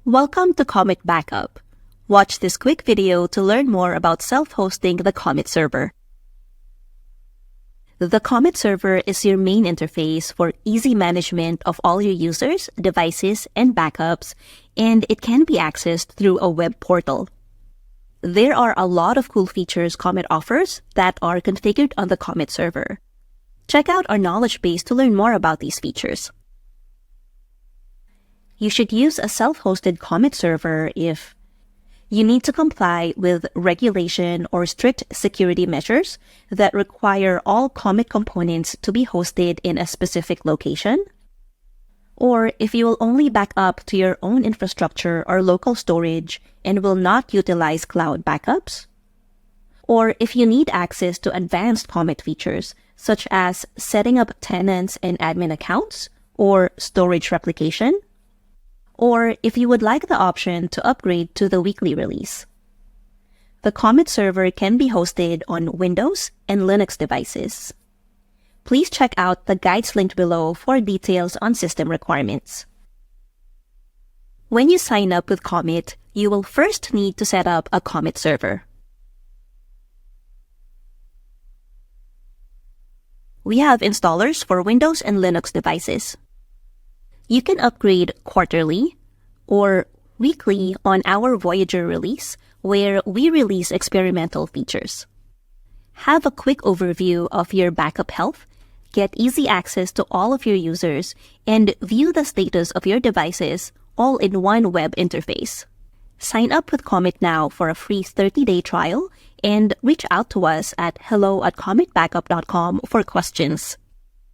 Welcome to Comet Backup. Watch this quick video to learn more about self-hosting the Comet server. The Comet server is your main interface for easy management of all your users, devices, and backups, and it can be accessed through a web portal. There are a lot of cool features Comet offers that are configured on the Comet server. Check out our knowledge base to learn more about these features. You should use a self-hosted Comet server if you need to comply with regulation or strict security measures that require all Comet components to be hosted in a specific location, or if you will only back up to your own infrastructure or local storage and will not utilize cloud backups, or if you need access to advanced Comet features such as setting up tenants and admin accounts or storage replication, or if you would like the option to upgrade to the weekly release. The Comet server can be hosted on Windows and Linux devices. Please check out the guides linked below for details on system requirements. When you sign up with Comet, you will first need to set up a Comet server. We have installers for Windows and Linux devices. You can upgrade quarterly or weekly on our Voyager release, where we release experimental features. Have a quick overview of your backup health, get easy access to all of your users, and view the status of your devices all in one web interface. Sign up with Comet now for a free 30-day trial and reach out to us at hello@cometbackup.com for questions.